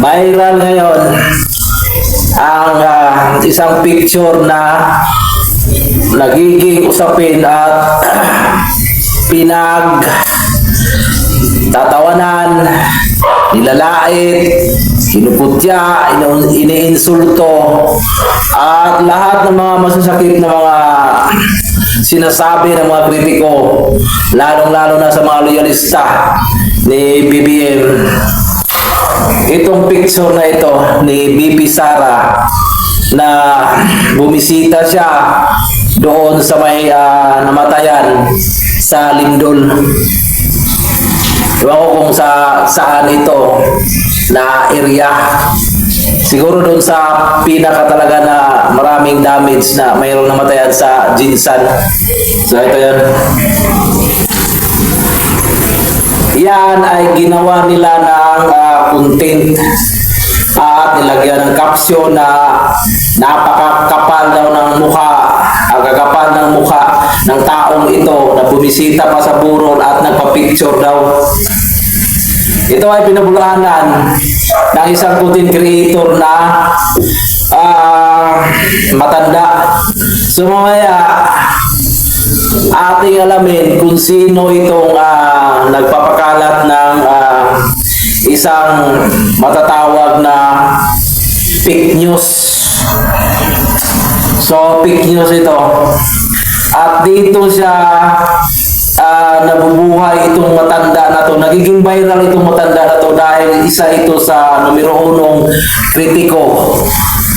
Viral ngayon ang isang picture na nagiging usapin at tatawanan, nilalait, kinuputya, iniinsulto, at lahat ng mga masasakit na mga sinasabi ng mga kritiko, lalong-lalo na sa mga loyalista ni BBM. Itong picture na ito ni BP Sara na bumisita siya doon sa may namatayan sa Lindol. Ewan ko kung saan ito na area. Siguro doon sa pinaka talaga na maraming damage na mayroong namatayan sa Jinsan. So ito yan. Yan ay ginawa nila ng content at nilagyan ng caption na napakakapal daw ng mukha, agagapal ng mukha ng taong ito na bumisita pa sa Buron at nagpa-picture daw. Ito ay pinabulanan ng isang content creator na matanda. So mamaya ating alamin kung sino itong nagpapakalat ng isang matatawag na fake news. So fake news ito. At dito siya nabubuhay itong matanda na to. Nagiging viral itong matanda na to dahil isa ito sa numero 1 kritiko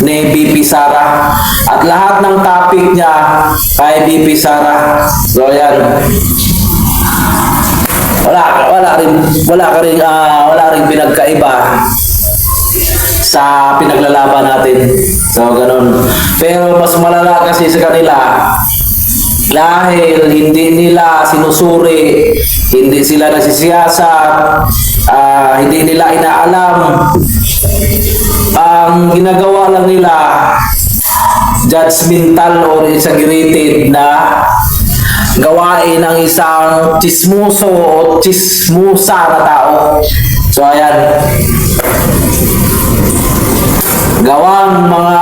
ni BP Sara. At lahat ng topic niya kay BP Sara. So yan. Wala rin pinagkaiba sa pinaglalaban natin. So ganun. Pero mas malala kasi sa kanila dahil hindi nila sinusuri, hindi sila nasisiyasat, hindi nila inaalam. Ang ginagawa lang nila judgmental or exaggerated na gawain ng isang chismoso o chismosa na tao. So ayan, gawang mga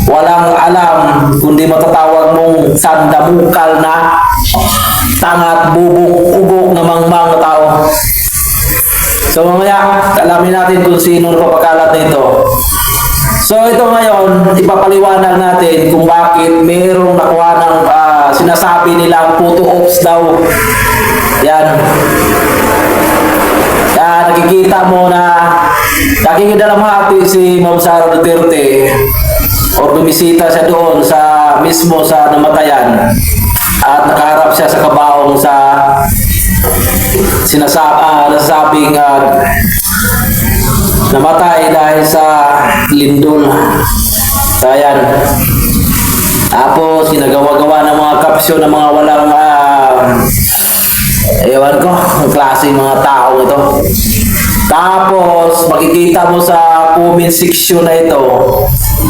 walang alam, kundi matatawag mong sandamukal na tangat bubuk-ubok na mangmang na tao. So mamaya, alamin natin kung sino napapakalat nito. So ito ngayon, ipapaliwanag natin kung bakit mayroong nakuha ng sinasabi nilang photo ops daw. Yan. Nakikita mo na nakikidalamhati si Ma'am Sara Duterte o bumisita siya doon mismo sa namatayan at nakaharap siya sa kabaong sa nasasabing namatay dahil sa lindol. So ayan. Tapos ginagawa-gawa ng mga caption ng mga walang ewan ko, ang klase mga tao ito. Tapos makikita mo sa comment section na ito,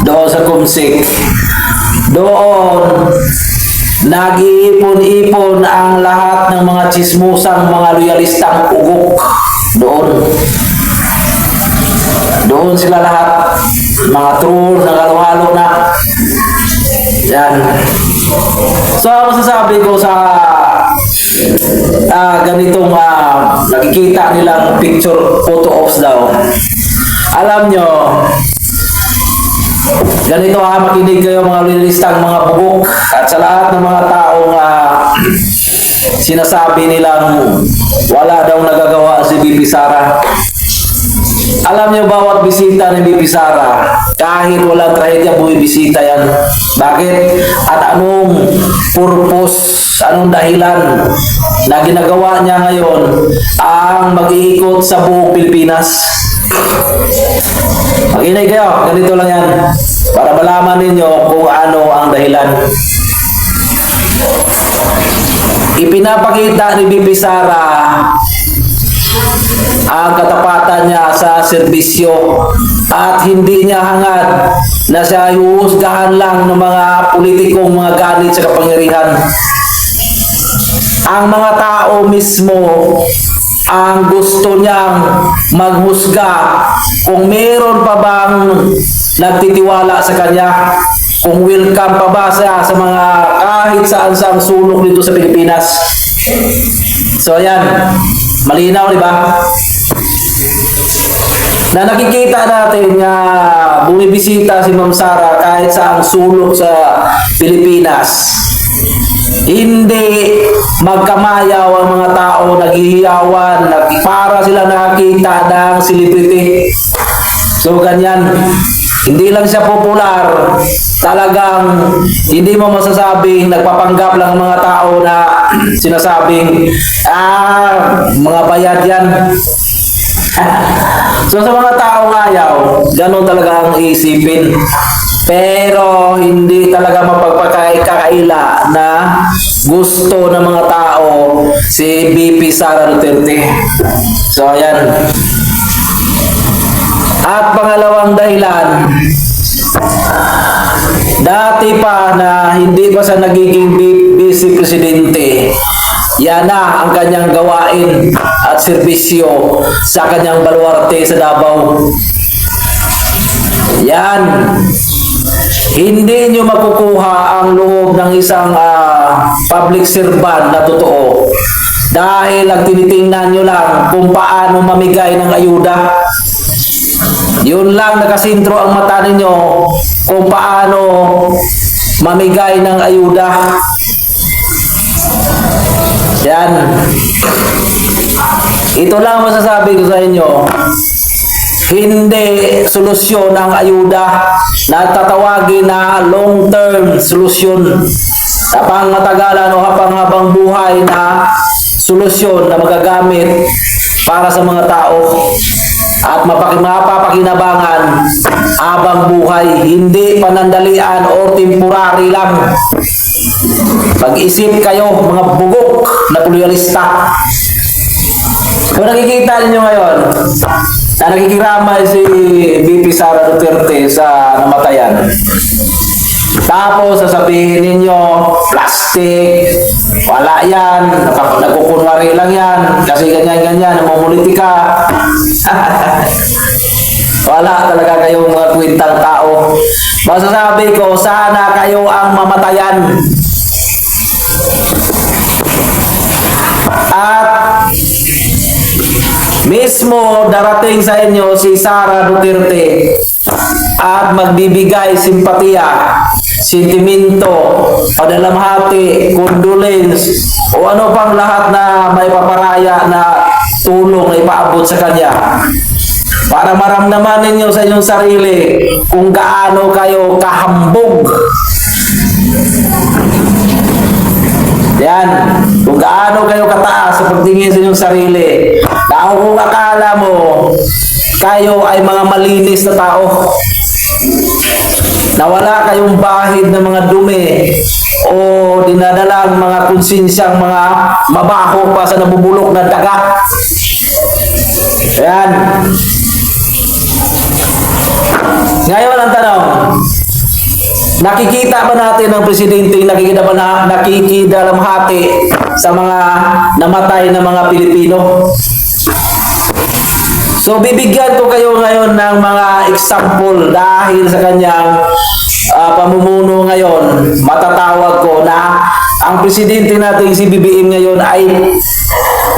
doon sa Kumsik, doon nag-iipon-ipon ang lahat ng mga chismusang mga loyalistang ugok. Doon sila lahat, mga trolls na halo-halo na. Yan. So masasabi ko sa ganitong nakikita nilang picture photo ops daw. Alam nyo, ganito makinig kayo mga loyalistang mga bubok at sa lahat ng mga taong sinasabi nilang wala daw nagagawa si BP Sara. Alam niyo bawat bisita ni BP Sara, kahit walang trahedya, bumibisita yan. Bakit? At anong purpose, anong dahilan na ginagawa niya ngayon ang mag-iikot sa buong Pilipinas? Makinig kayo, ganito lang yan para malaman ninyo kung ano ang dahilan. Ipinapakita ni BP Sara ang katapatan niya sa serbisyo at hindi niya hangad na siya huhusgahan lang ng mga politikong mga galit sa kapangyarihan. Ang mga tao mismo ang gusto niyang maghusga kung meron pa bang nagtitiwala sa kanya, kung welcome pa ba siya sa mga kahit saan-saang sulok dito sa Pilipinas. So ayan, malinaw, di ba? Na nakikita natin nga bumibisita si Ma'am Sara kahit saang sulok sa Pilipinas. Hindi magkamayaw ang mga tao, naghihiyawan, para sila nakakita ng celebrity. So ganyan, hindi lang siya popular, talagang hindi mo masasabing nagpapanggap lang ang mga tao na sinasabing, mga bayad yan. So sa mga taong ayaw, ganun talaga ang isipin. Pero hindi talaga mapagpakakaila na gusto ng mga tao si VP Sara Duterte. So ayan. At pangalawang dahilan, dati pa na hindi pa siya nagiging vice presidente, yan na ang kanyang gawain at serbisyo sa kanyang baluarte sa Davao. Yan. Hindi nyo makukuha ang loob ng isang public servant na totoo dahil ang tinitingnan nyo lang kung paano mamigay ng ayuda. Yun lang nakasintro ang mata ninyo kung paano mamigay ng ayuda. Yan. Ito lang masasabi ko sa inyo. Hindi solusyon ang ayuda na tatawagin na long-term solusyon. Kapang matagalan o habang buhay na solusyon na magagamit para sa mga tao at mapapakinabangan habang buhay, hindi panandalian o temporary lang. Pag-isip kayo, mga bugok na loyalista. Kung nakikita ninyo ngayon na nakikiramay si VP Sara Duterte sa namatayan, tapos sasabihin ninyo plastic, wala yan, nagkukunwari lang yan kasi ganyan-ganyan, namumulitika. Wala talaga kayong mga kwintang tao. Masasabi ko, sana kayo ang mamatayan. At mismo darating sa inyo si Sara Duterte at magbibigay simpatiya, sentimento, padalamhati, condolence o ano pang lahat na may paparaya na tulong na ipaabot sa kanya para maramdaman ninyo sa inyong sarili kung gaano kayo kahambog. Yan, kung gaano kayo kataas sa pagtingin sa inyong sarili. Na kung akala mo kayo ay mga malinis na tao, na wala kayong bahid ng mga dumi o dinadalang mga konsensyang mga mabaho pa sa nabubulok na daga. Ayan. Ngayon ang tanong, nakikita ba natin ang presidente, nakikidalamhati sa mga namatay na mga Pilipino? So bibigyan ko kayo ngayon ng mga example dahil sa kanyang pamumuno ngayon. Matatawag ko na ang presidente natin si BBM ngayon ay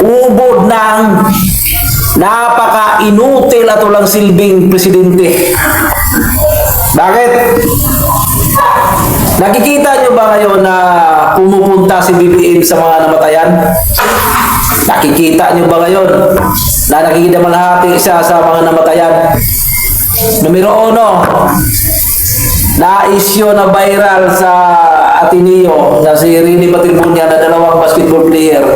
ubod ng napaka-inutil at walang silbing presidente. Bakit? Nakikita nyo ba ngayon na pumupunta si BBM sa mga namatayan? Nakikita nyo ba ngayon na nakikidamalhati siya sa mga namatayan? Numero 1, na-issue na viral sa Ateneo na si Rini Patribunya na 2 basketball player.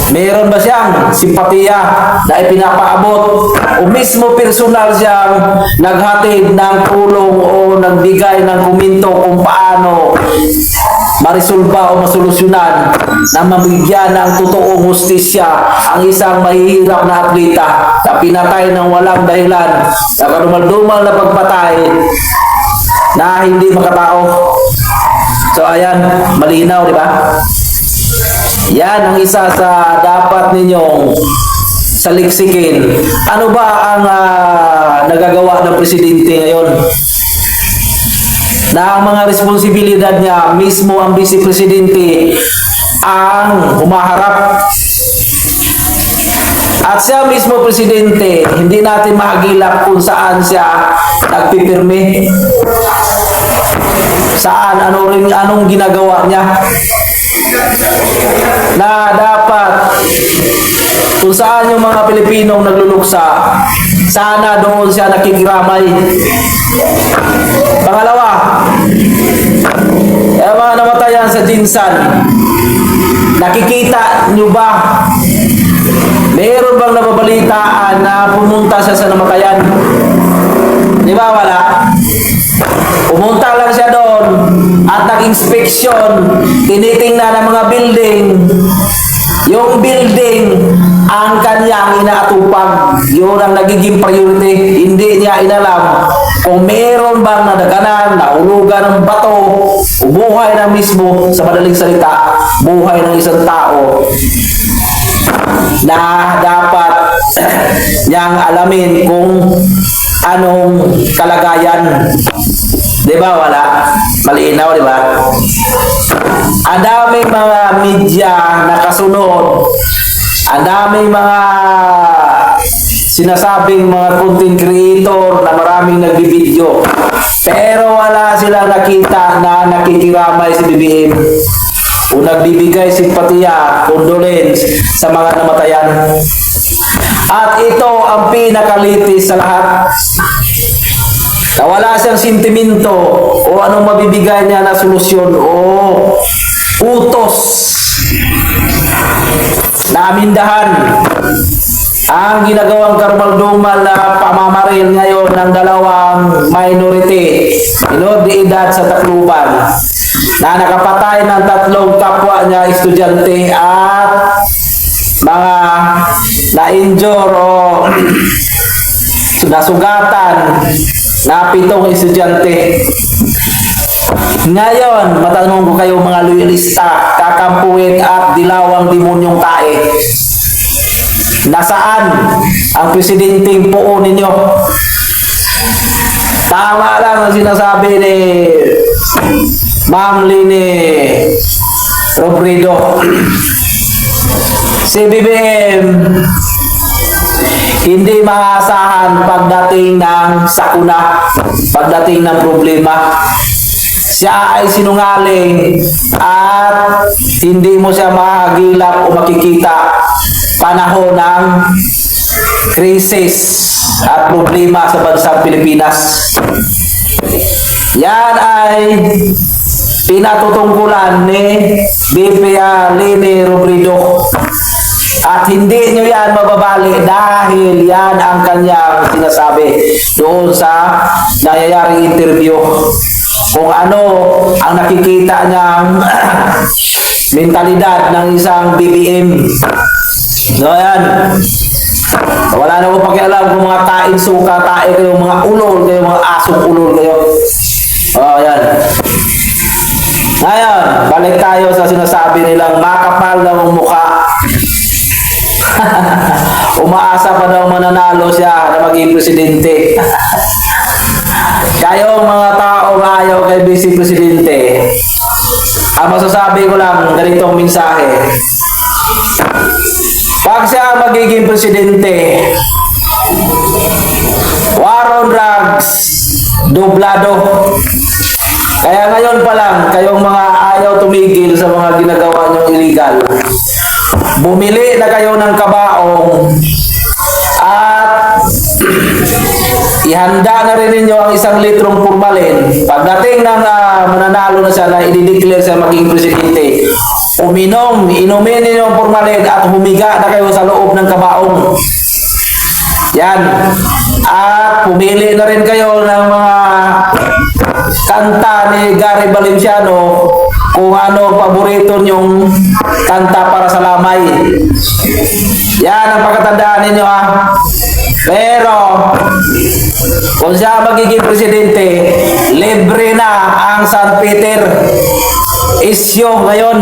Meron ba siyang simpatiya na ipinapaabot o mismo personal siyang naghatid ng tulong o nagbigay ng komento kung paano marisolba o masolusyonan na mabigyan ng totoong hustisya ang isang mahihirap na atleta na pinatay ng walang dahilan, na kadumal-dumal na pagpatay na hindi makatao. So ayan, malinaw, di ba? Yan ang isa sa dapat ninyong saliksikin. Ano ba ang nagagawa ng presidente ngayon? Na ang mga responsibilidad niya, mismo ang vice presidente ang humaharap. At siya mismo presidente, hindi natin mahagilap kung saan siya nagpipirme. Saan, anong ginagawa niya. Na dapat kung saan yung mga Pilipinong nagluluksa, sana doon siya nakikiramay. Pangalawa, yung mga namatayan sa Jinsan, nakikita nyo ba? Meron bang nababalitaan na pumunta siya sa namatayan? Di ba wala? Pumunta lang siya doon at nag-inspeksyon, tinitingnan ng mga building. Yung building ang kanyang inaatupag. Yun ang nagiging priority. Hindi niya inalam kung meron bang nadaganan, nahulugan ng bato, buhay na mismo, sa madaling salita, buhay ng isang tao na dapat niyang alamin kung anong kalagayan. Di ba wala? Malinaw, di ba? Ang daming mga media na kasunod, ang daming mga sinasabing mga content creator na maraming nagbibideo, pero wala silang nakita na nakikiramay si BBM o nagbibigay simpatiya, condolence sa mga namatayan. At ito ang pinakalitis sa lahat, na wala siyang sentimento o anong mabibigay niya na solusyon o utos na amindahan ang ginagawang karumal-dumal na pamamaril ngayon ng dalawang minority de edad sa Tacloban na nakapatay ng 3 kapwa niya estudyante at mga na-injure o nasugatan na 7 estudyante. Ngayon, matanong ko kayo mga loyalista, kakampuin at dilawang demonyong tae. Nasaan ang presidenteng puo ninyo? Tama lang ang sinasabi ni Ma'am Lini Robredo. Si BBM hindi maasahan pagdating ng sakuna, pagdating ng problema. Siya ay sinungaling at hindi mo siya mahagilap o makikita panahon ng krisis at problema sa bansang Pilipinas. Yan ay pinatutungkulan ni Lini Robredo. At hindi nyo yan mababali dahil yan ang kanyang sinasabi doon sa nangyayaring interview. Kung ano ang nakikita niyang mentalidad ng isang BBM. So yan. Wala na ko pakialam kung mga kain suka, tae kayo, mga ulol kayo, mga asong ulol kayo. Yan. Ngayon, balik tayo sa sinasabi nilang makapal na ang mukha. Umaasa pa daw mananalo siya na maging presidente. Kayong mga taong ayaw kay Vice Presidente, ang masasabi ko lang ganitong mensahe. Pag siya magiging presidente, war on drugs, dublado. Kaya ngayon pa lang, kayong mga ayaw tumigil sa mga ginagawa niyong illegal, bumili na kayo ng kabaong at ihanda na rin ninyo ang 1 litrong formalin. Pagdating ng mananalo na siya na i-declare siya maging presidente, inumin ninyo ang formalin at humiga na kayo sa loob ng kabaong. Yan. At pumili na rin kayo ng mga kanta ni Gary Valenciano kung ano paborito nyong kanta para sa lamay. Yan ang pagkatandaan ninyo Pero kung siya magiging presidente, libre na ang San Peter. Isyo ngayon.